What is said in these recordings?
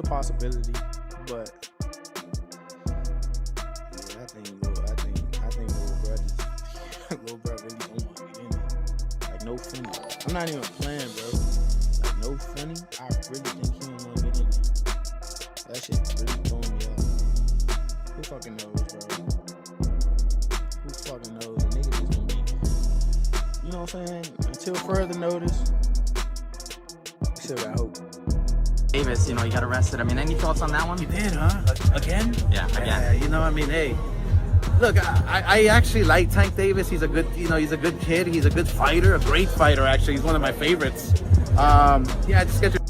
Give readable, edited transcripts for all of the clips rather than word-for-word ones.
possibility, but yeah, I think little bro really don't want to get in it. Like, no funny. I'm not even playing, bro. Like, no funny. I really think he don't want to get in it. That shit really throwing me off. Who fucking knows, bro? Who fucking knows? The nigga just gonna be, you know what I'm saying? Until further notice, we still got hope. Davis, you got arrested. I mean, any thoughts on that one? You did, huh? Again? Yeah, again. Hey, look, I actually like Tank Davis. He's a good, he's a good kid. He's a good fighter, a great fighter, actually. He's one of my favorites. Just get your,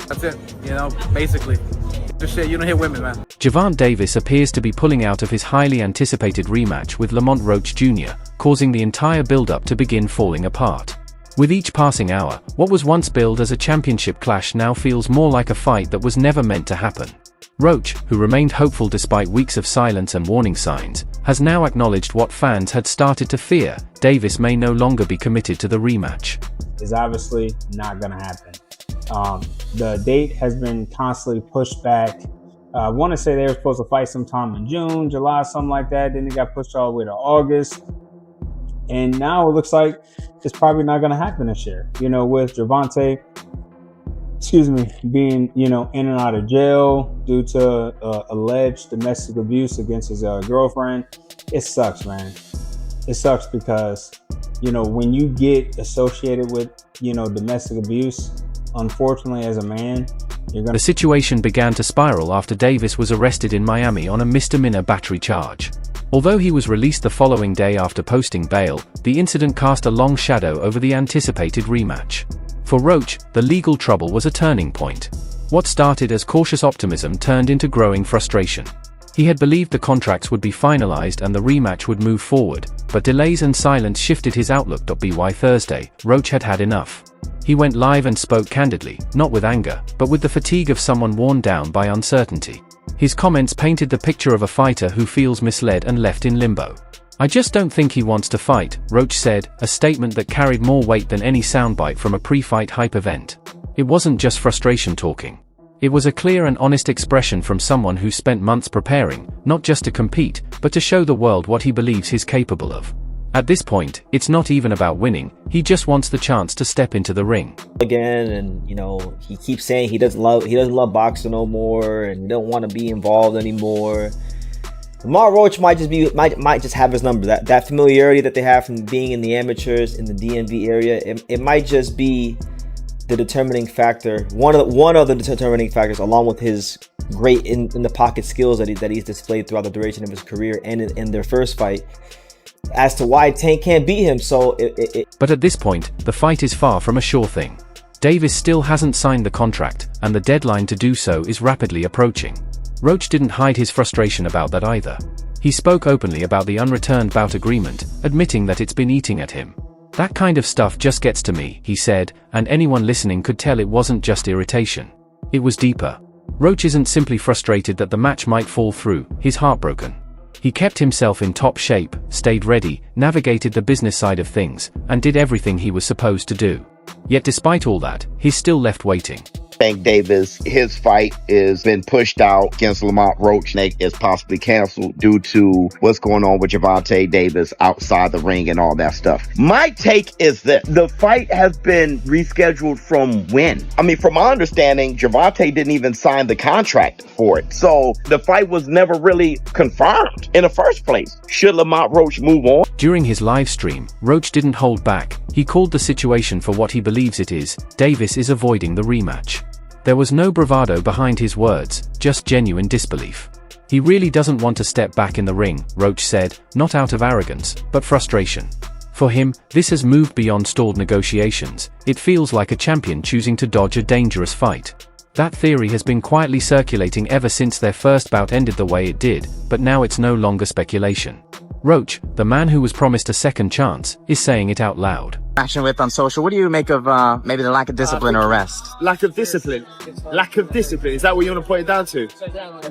that's it, basically. Just shit, you don't hit women, man. Gervonta Davis appears to be pulling out of his highly anticipated rematch with Lamont Roach Jr., causing the entire build-up to begin falling apart. With each passing hour, what was once billed as a championship clash now feels more like a fight that was never meant to happen. Roach, who remained hopeful despite weeks of silence and warning signs, has now acknowledged what fans had started to fear: Davis may no longer be committed to the rematch. Is obviously not going to happen. The date has been constantly pushed back. I want to say they were supposed to fight sometime in June, July, something like that. Then it got pushed all the way to August. And now it looks like it's probably not going to happen this year. With Gervonta, being, in and out of jail due to alleged domestic abuse against his girlfriend. It sucks, man. It sucks because, when you get associated with, domestic abuse, unfortunately, as a man, The situation began to spiral after Davis was arrested in Miami on a misdemeanor battery charge. Although he was released the following day after posting bail, the incident cast a long shadow over the anticipated rematch. For Roach, the legal trouble was a turning point. What started as cautious optimism turned into growing frustration. He had believed the contracts would be finalized and the rematch would move forward, but delays and silence shifted his outlook. By Thursday, Roach had had enough. He went live and spoke candidly, not with anger, but with the fatigue of someone worn down by uncertainty. His comments painted the picture of a fighter who feels misled and left in limbo. "I just don't think he wants to fight," Roach said, a statement that carried more weight than any soundbite from a pre-fight hype event. It wasn't just frustration talking. It was a clear and honest expression from someone who spent months preparing, not just to compete, but to show the world what he believes he's capable of. At this point, it's not even about winning, he just wants the chance to step into the ring. Again, and he keeps saying he doesn't love boxing no more, and he don't want to be involved anymore. Lamont Roach might just have his number. That familiarity that they have from being in the amateurs in the DMV area, it might just be the determining factor, one of the determining factors, along with his great in the pocket skills that he's displayed throughout the duration of his career and in their first fight, as to why Tank can't beat him. But at this point, the fight is far from a sure thing. Davis still hasn't signed the contract, and the deadline to do so is rapidly approaching. Roach didn't hide his frustration about that either. He spoke openly about the unreturned bout agreement, admitting that it's been eating at him. "That kind of stuff just gets to me," he said, and anyone listening could tell it wasn't just irritation. It was deeper. Roach isn't simply frustrated that the match might fall through, he's heartbroken. He kept himself in top shape, stayed ready, navigated the business side of things, and did everything he was supposed to do. Yet despite all that, he's still left waiting. Tank Davis, his fight has been pushed out against Lamont Roach. Is possibly canceled due to what's going on with Gervonta Davis outside the ring and all that stuff. My take is that the fight has been rescheduled from when? I mean, from my understanding, Gervonta didn't even sign the contract for it. So the fight was never really confirmed in the first place. Should Lamont Roach move on? During his live stream, Roach didn't hold back. He called the situation for what he believes it is: Davis is avoiding the rematch. There was no bravado behind his words, just genuine disbelief. He really doesn't want to step back in the ring, Roach said, not out of arrogance, but frustration. For him, this has moved beyond stalled negotiations. It feels like a champion choosing to dodge a dangerous fight. That theory has been quietly circulating ever since their first bout ended the way it did, but now it's no longer speculation. Roach, the man who was promised a second chance, is saying it out loud. Action with on social. What do you make of maybe the lack of discipline or arrest? Lack of discipline. Lack of discipline. Is that what you want to put it down to?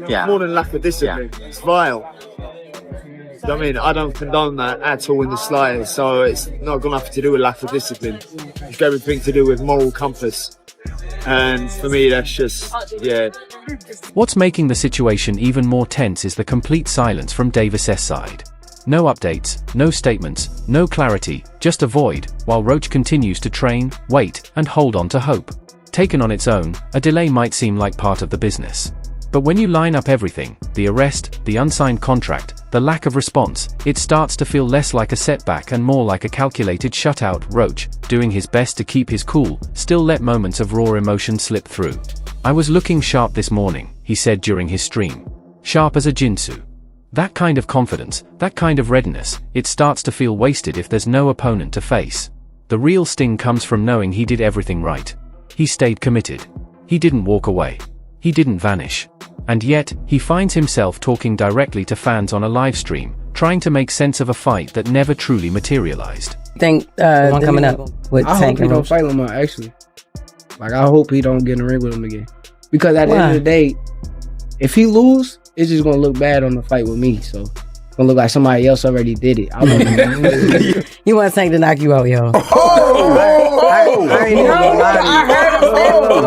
Yeah. More than lack of discipline. Yeah. It's vile. I mean, I don't condone that at all in the slightest. So it's not got nothing to do with lack of discipline. It's got everything to do with moral compass. And for me, that's just, yeah. What's making the situation even more tense is the complete silence from Davis's side. No updates, no statements, no clarity, just a void, while Roach continues to train, wait, and hold on to hope. Taken on its own, a delay might seem like part of the business. But when you line up everything, the arrest, the unsigned contract, the lack of response, it starts to feel less like a setback and more like a calculated shutout. Roach, doing his best to keep his cool, still let moments of raw emotion slip through. "I was looking sharp this morning," he said during his stream. "Sharp as a jinsu." That kind of confidence, that kind of readiness, it starts to feel wasted if there's no opponent to face. The real sting comes from knowing he did everything right. He stayed committed. He didn't walk away. He didn't vanish. And yet, he finds himself talking directly to fans on a live stream, trying to make sense of a fight that never truly materialized. Think one coming up with I Tank hope he and don't Roach. fight Lamont, actually. Like, I hope he don't get in the ring with him again. Because at the end of the day, if he lose, it's just gonna look bad on the fight with me. So it's gonna look like somebody else already did it. I You want Tank to knock you out, yo? I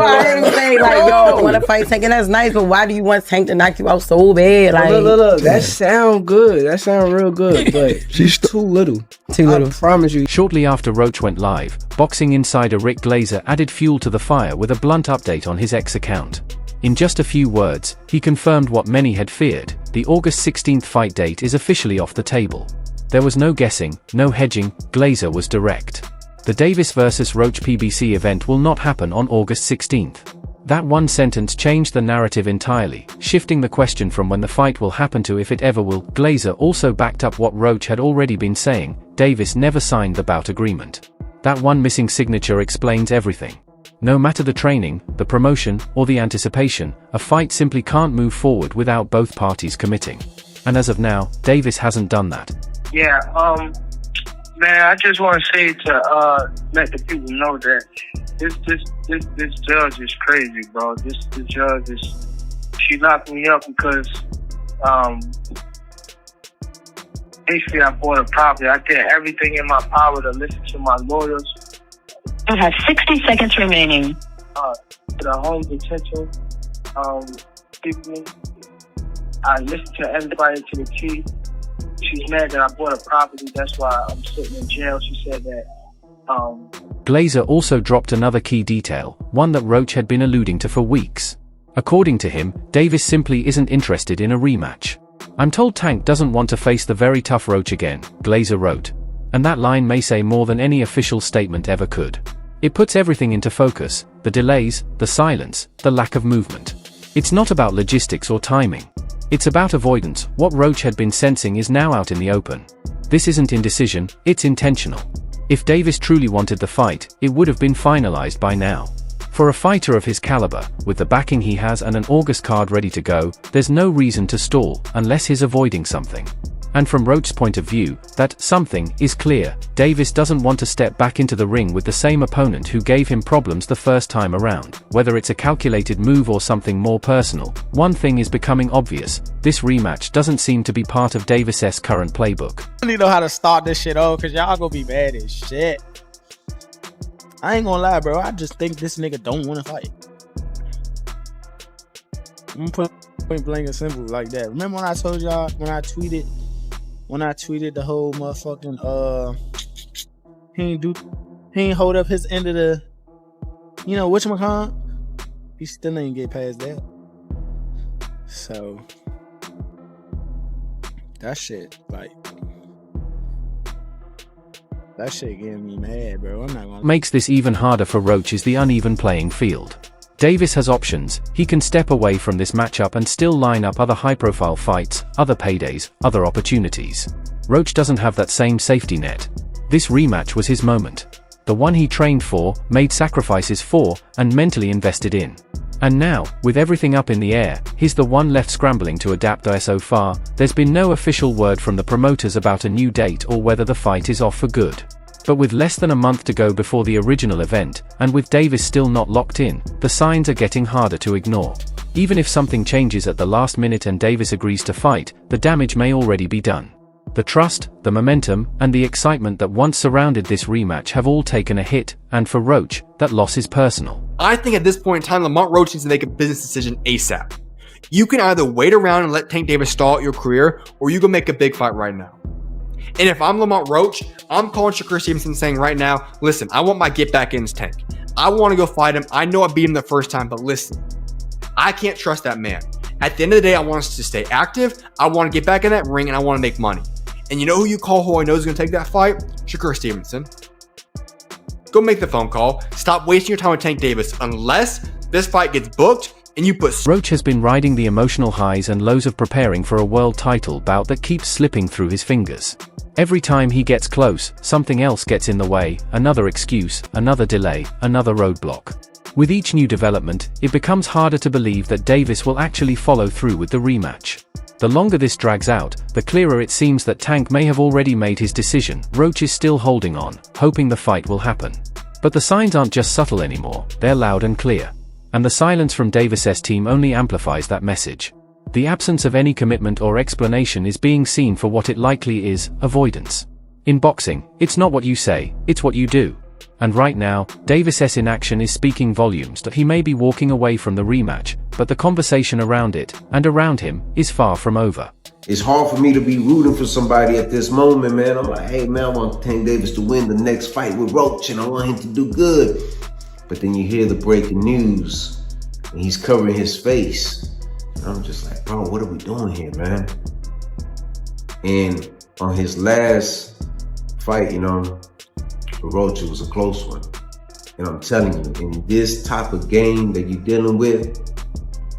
heard him say, like, yo, I want to fight Tank, and that's nice, but why do you want Tank to knock you out so bad? Like, look, that sound good. That sound real good, but she's too little. Too little. I promise you. Shortly after Roach went live, boxing insider Rick Glazer added fuel to the fire with a blunt update on his X account. In just a few words, he confirmed what many had feared: the August 16th fight date is officially off the table. There was no guessing, no hedging, Glazer was direct. The Davis vs. Roach PBC event will not happen on August 16th. That one sentence changed the narrative entirely, shifting the question from when the fight will happen to if it ever will. Glazer also backed up what Roach had already been saying: Davis never signed the bout agreement. That one missing signature explains everything. No matter the training, the promotion, or the anticipation, a fight simply can't move forward without both parties committing. And as of now, Davis hasn't done that. Yeah, man, I just want to say to let the people know that this judge is crazy, bro. This judge is, she locked me up because basically I bought a property. I did everything in my power to listen to my lawyers. You have 60 seconds remaining. The home detention people. I listened to everybody to the T. She's mad that I bought a property. That's why I'm sitting in jail. She said that. Glazer also dropped another key detail, one that Roach had been alluding to for weeks. According to him, Davis simply isn't interested in a rematch. "I'm told Tank doesn't want to face the very tough Roach again," Glazer wrote. And that line may say more than any official statement ever could. It puts everything into focus: the delays, the silence, the lack of movement. It's not about logistics or timing. It's about avoidance. What Roach had been sensing is now out in the open. This isn't indecision, it's intentional. If Davis truly wanted the fight, it would have been finalized by now. For a fighter of his caliber, with the backing he has and an August card ready to go, there's no reason to stall, unless he's avoiding something. And from Roach's point of view, that something is clear: Davis doesn't want to step back into the ring with the same opponent who gave him problems the first time around. Whether it's a calculated move or something more personal, one thing is becoming obvious: this rematch doesn't seem to be part of Davis's current playbook. I don't even know how to start this shit off, cause y'all gonna be mad as shit. I ain't gonna lie, bro. I just think this nigga don't wanna fight. I'm gonna put point blank and simple like that. Remember when I told y'all, when I tweeted the whole motherfucking he ain't hold up his end of the, whatchamacallit? He still ain't get past that. So that shit getting me mad, bro. I'm not gonna. Makes this even harder for Roach is the uneven playing field. Davis has options. He can step away from this matchup and still line up other high-profile fights, other paydays, other opportunities. Roach doesn't have that same safety net. This rematch was his moment. The one he trained for, made sacrifices for, and mentally invested in. And now, with everything up in the air, he's the one left scrambling to adapt. So far, there's been no official word from the promoters about a new date or whether the fight is off for good. But with less than a month to go before the original event, and with Davis still not locked in, the signs are getting harder to ignore. Even if something changes at the last minute and Davis agrees to fight, the damage may already be done. The trust, the momentum, and the excitement that once surrounded this rematch have all taken a hit, and for Roach, that loss is personal. I think at this point in time, Lamont Roach needs to make a business decision ASAP. You can either wait around and let Tank Davis stall out your career, or you can make a big fight right now. And if I'm Lamont Roach, I'm calling Shakur Stevenson saying right now, listen, I want my get back in Tank. I want to go fight him. I know I beat him the first time, but listen, I can't trust that man. At the end of the day, I want us to stay active. I want to get back in that ring, and I want to make money. And you know who you call who I know is going to take that fight? Shakur Stevenson. Go make the phone call. Stop wasting your time with Tank Davis unless this fight gets booked and you put... Roach has been riding the emotional highs and lows of preparing for a world title bout that keeps slipping through his fingers. Every time he gets close, something else gets in the way, another excuse, another delay, another roadblock. With each new development, it becomes harder to believe that Davis will actually follow through with the rematch. The longer this drags out, the clearer it seems that Tank may have already made his decision. Roach is still holding on, hoping the fight will happen. But the signs aren't just subtle anymore, they're loud and clear. And the silence from Davis's team only amplifies that message. The absence of any commitment or explanation is being seen for what it likely is: avoidance. In boxing, it's not what you say, it's what you do. And right now, Davis's inaction is speaking volumes that he may be walking away from the rematch, but the conversation around it, and around him, is far from over. It's hard for me to be rooting for somebody at this moment, man. I'm like, hey man, I want Tank Davis to win the next fight with Roach, and I want him to do good. But then you hear the breaking news, and he's covering his face. And I'm just like, bro, what are we doing here, man? And on his last fight, you know, for Roach, it was a close one. And I'm telling you, in this type of game that you're dealing with,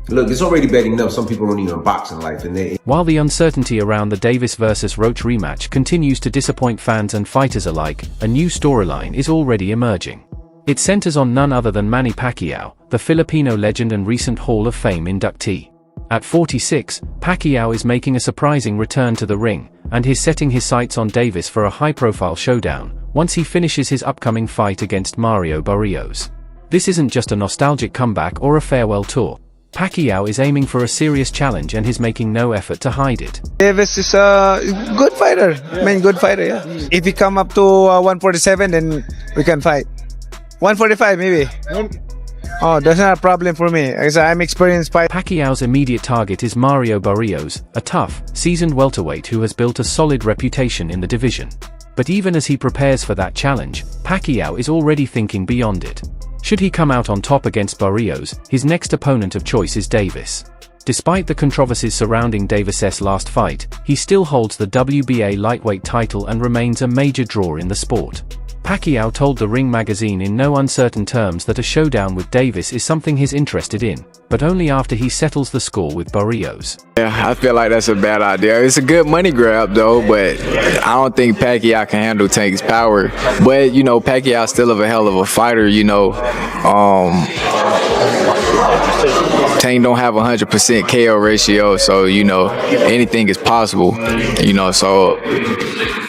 look, it's already bad enough some people don't even box in life. While the uncertainty around the Davis vs. Roach rematch continues to disappoint fans and fighters alike, a new storyline is already emerging. It centers on none other than Manny Pacquiao, the Filipino legend and recent Hall of Fame inductee. At 46, Pacquiao is making a surprising return to the ring, and he's setting his sights on Davis for a high-profile showdown, once he finishes his upcoming fight against Mario Barrios. This isn't just a nostalgic comeback or a farewell tour. Pacquiao is aiming for a serious challenge and he's making no effort to hide it. Davis is a good fighter. I mean, good fighter, yeah. If he come up to 147, then we can fight. 145 maybe. Oh, that's not a problem for me. I'm experienced fighter. Pacquiao's immediate target is Mario Barrios, a tough, seasoned welterweight who has built a solid reputation in the division. But even as he prepares for that challenge, Pacquiao is already thinking beyond it. Should he come out on top against Barrios, his next opponent of choice is Davis. Despite the controversies surrounding Davis's last fight, he still holds the WBA lightweight title and remains a major draw in the sport. Pacquiao told the Ring magazine in no uncertain terms that a showdown with Davis is something he's interested in, but only after he settles the score with Barrios. Yeah, I feel like that's a bad idea. It's a good money grab though, but I don't think Pacquiao can handle Tank's power. But, you know, Pacquiao's still a hell of a fighter, you know. Tank don't have 100% KO ratio, so, you know, anything is possible, you know, so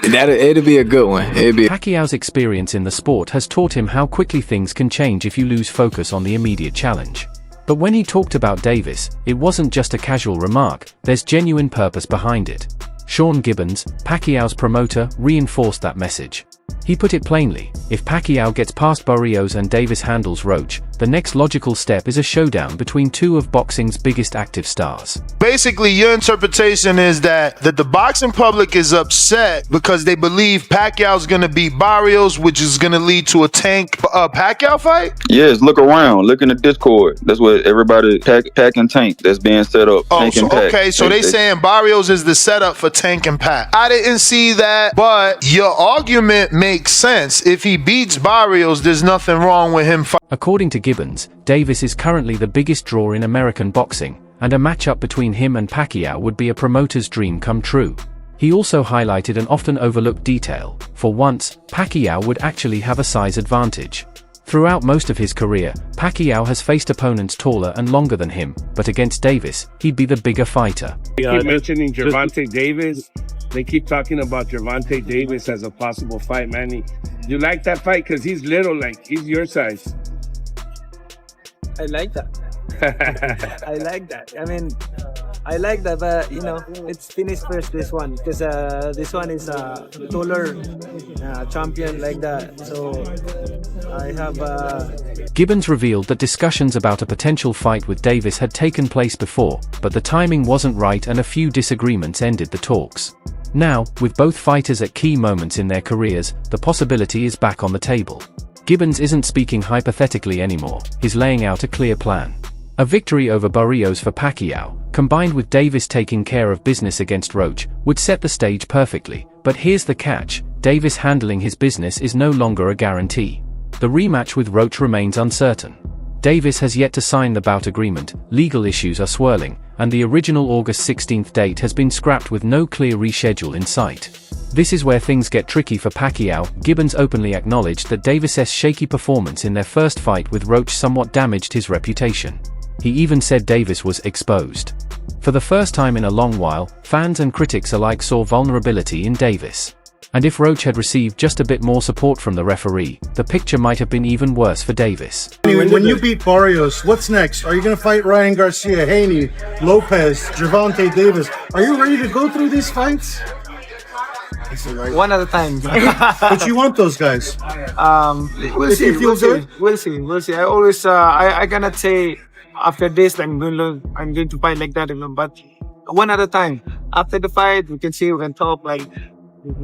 it'll be a good one. Pacquiao's experience in the sport has taught him how quickly things can change if you lose focus on the immediate challenge. But when he talked about Davis, it wasn't just a casual remark, there's genuine purpose behind it. Sean Gibbons, Pacquiao's promoter, reinforced that message. He put it plainly, if Pacquiao gets past Barrios and Davis handles Roach, the next logical step is a showdown between two of boxing's biggest active stars. Basically, your interpretation is that the boxing public is upset because they believe Pacquiao's going to beat Barrios, which is going to lead to a Tank Pacquiao fight? Yes, look around. Look in the Discord. That's what everybody, Pac and Tank, that's being set up. Oh, Tank so, and Pac. okay, so they saying Barrios is the setup for Tank and Pac. I didn't see that, but your argument makes sense. If he beats Barrios, there's nothing wrong with him fighting. According to Gibbons, Davis is currently the biggest draw in American boxing, and a matchup between him and Pacquiao would be a promoter's dream come true. He also highlighted an often overlooked detail: for once, Pacquiao would actually have a size advantage. Throughout most of his career, Pacquiao has faced opponents taller and longer than him, but against Davis, he'd be the bigger fighter. They keep mentioning Gervonta Davis. They keep talking about Gervonta Davis as a possible fight, Manny. You like that fight? Because he's little, like, he's your size. I like that. I like that. I mean, I like that, but it's finished first this one because this one is a taller champion like that. So I have. Gibbons revealed that discussions about a potential fight with Davis had taken place before, but the timing wasn't right and a few disagreements ended the talks. Now, with both fighters at key moments in their careers, the possibility is back on the table. Gibbons isn't speaking hypothetically anymore, he's laying out a clear plan. A victory over Barrios for Pacquiao, combined with Davis taking care of business against Roach, would set the stage perfectly, but here's the catch, Davis handling his business is no longer a guarantee. The rematch with Roach remains uncertain. Davis has yet to sign the bout agreement, legal issues are swirling, and the original August 16th date has been scrapped with no clear reschedule in sight. This is where things get tricky for Pacquiao. Gibbons openly acknowledged that Davis's shaky performance in their first fight with Roach somewhat damaged his reputation. He even said Davis was exposed. For the first time in a long while, fans and critics alike saw vulnerability in Davis. And if Roach had received just a bit more support from the referee, the picture might have been even worse for Davis. When you beat Barrios, what's next? Are you going to fight Ryan Garcia, Haney, Lopez, Gervonta Davis? Are you ready to go through these fights? One at a time. But you want those guys? We'll see. We'll see. I always, I cannot say after this I'm going to fight like that, but one at a time. After the fight, we can see, we can talk like.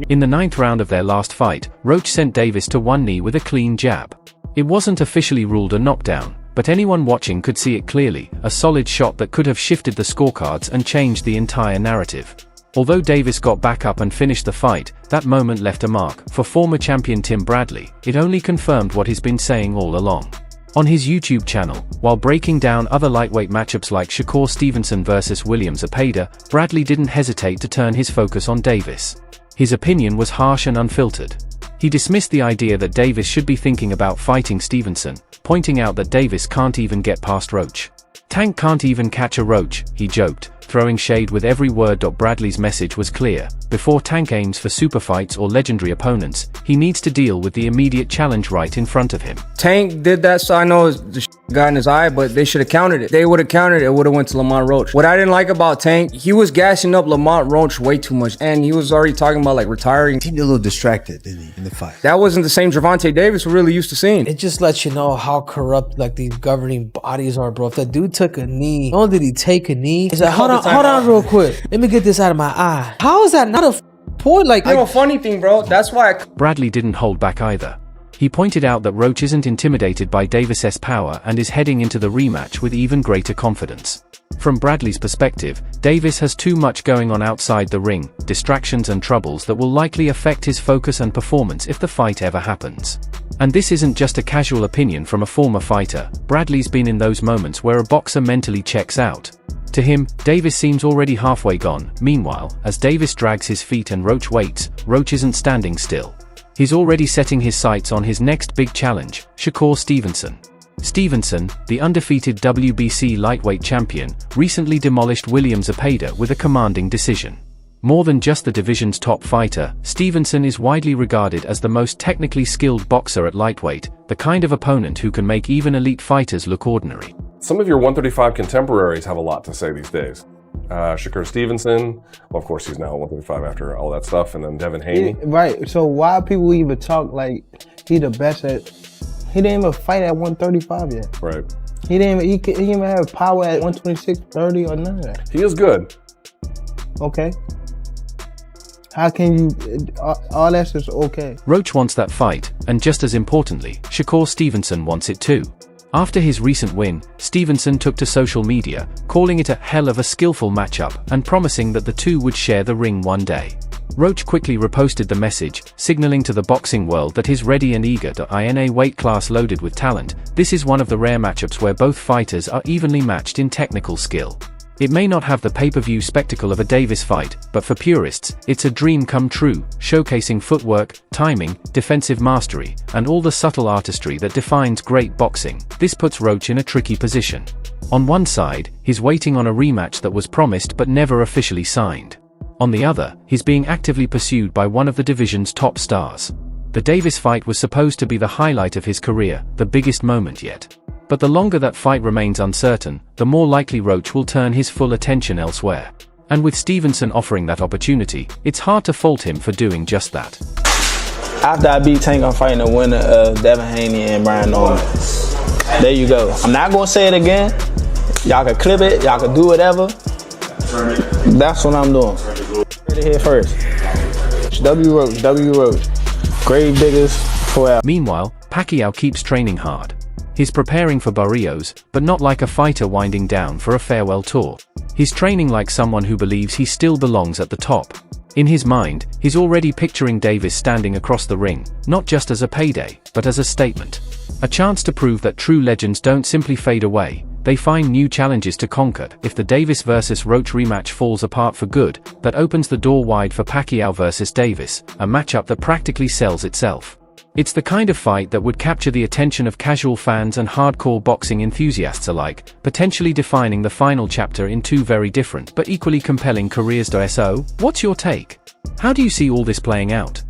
In the 9th round of their last fight, Roach sent Davis to one knee with a clean jab. It wasn't officially ruled a knockdown, but anyone watching could see it clearly, a solid shot that could have shifted the scorecards and changed the entire narrative. Although Davis got back up and finished the fight, that moment left a mark. For former champion Tim Bradley, it only confirmed what he's been saying all along. On his YouTube channel, while breaking down other lightweight matchups like Shakur Stevenson vs William Zepeda, Bradley didn't hesitate to turn his focus on Davis. His opinion was harsh and unfiltered. He dismissed the idea that Davis should be thinking about fighting Stevenson, pointing out that Davis can't even get past Roach. Tank can't even catch a Roach, he joked, throwing shade with every word. Bradley's message was clear. Before Tank aims for super fights or legendary opponents, he needs to deal with the immediate challenge right in front of him. Tank did that, so I know the got in his eye, but they should have countered it. They would have countered it, would have went to Lamont Roach. What I didn't like about Tank, he was gassing up Lamont Roach way too much, and he was already talking about like retiring. He seemed a little distracted, didn't he, in the fight? That wasn't the same Gervonta Davis we're really used to seeing. It just lets you know how corrupt like these governing bodies are, bro. If that dude took a knee, not only did he take a knee, he's like, hold on real quick. Let me get this out of my eye. How is that not a point? Like, funny thing, bro, that's why Bradley didn't hold back either. He pointed out that Roach isn't intimidated by Davis's power and is heading into the rematch with even greater confidence. From Bradley's perspective, Davis has too much going on outside the ring, distractions and troubles that will likely affect his focus and performance if the fight ever happens. And this isn't just a casual opinion from a former fighter. Bradley's been in those moments where a boxer mentally checks out. To him, Davis seems already halfway gone. Meanwhile, as Davis drags his feet and Roach waits, Roach isn't standing still. He's already setting his sights on his next big challenge, Shakur Stevenson. Stevenson, the undefeated WBC lightweight champion, recently demolished William Zepeda with a commanding decision. More than just the division's top fighter, Stevenson is widely regarded as the most technically skilled boxer at lightweight, the kind of opponent who can make even elite fighters look ordinary. Some of your 135 contemporaries have a lot to say these days. Shakur Stevenson, well, of course he's now 135 after all that stuff, and then Devin Haney. Right, so why people even talk like he the best at, he didn't even fight at 135 yet. Right. He didn't even have power at 126, 30 or none of that. He is good. Okay. How can you, all that's just okay. Roach wants that fight, and just as importantly, Shakur Stevenson wants it too. After his recent win, Stevenson took to social media, calling it a hell of a skillful matchup and promising that the two would share the ring one day. Roach quickly reposted the message, signaling to the boxing world that he's ready and eager to in a weight class loaded with talent. This is one of the rare matchups where both fighters are evenly matched in technical skill. It may not have the pay-per-view spectacle of a Davis fight, but for purists, it's a dream come true, showcasing footwork, timing, defensive mastery, and all the subtle artistry that defines great boxing. This puts Roach in a tricky position. On one side, he's waiting on a rematch that was promised but never officially signed. On the other, he's being actively pursued by one of the division's top stars. The Davis fight was supposed to be the highlight of his career, the biggest moment yet. But the longer that fight remains uncertain, the more likely Roach will turn his full attention elsewhere. And with Stevenson offering that opportunity, it's hard to fault him for doing just that. After I beat Tank, I'm fighting the winner of Devin Haney and Brian Norman. There you go. I'm not going to say it again. Y'all can clip it. Y'all can do whatever. That's what I'm doing. Here first. W. Roach. Grave diggers forever. Meanwhile, Pacquiao keeps training hard. He's preparing for Barrios, but not like a fighter winding down for a farewell tour. He's training like someone who believes he still belongs at the top. In his mind, he's already picturing Davis standing across the ring, not just as a payday, but as a statement. A chance to prove that true legends don't simply fade away, they find new challenges to conquer. If the Davis vs. Roach rematch falls apart for good, that opens the door wide for Pacquiao vs. Davis, a matchup that practically sells itself. It's the kind of fight that would capture the attention of casual fans and hardcore boxing enthusiasts alike, potentially defining the final chapter in two very different but equally compelling careers. So, what's your take? How do you see all this playing out?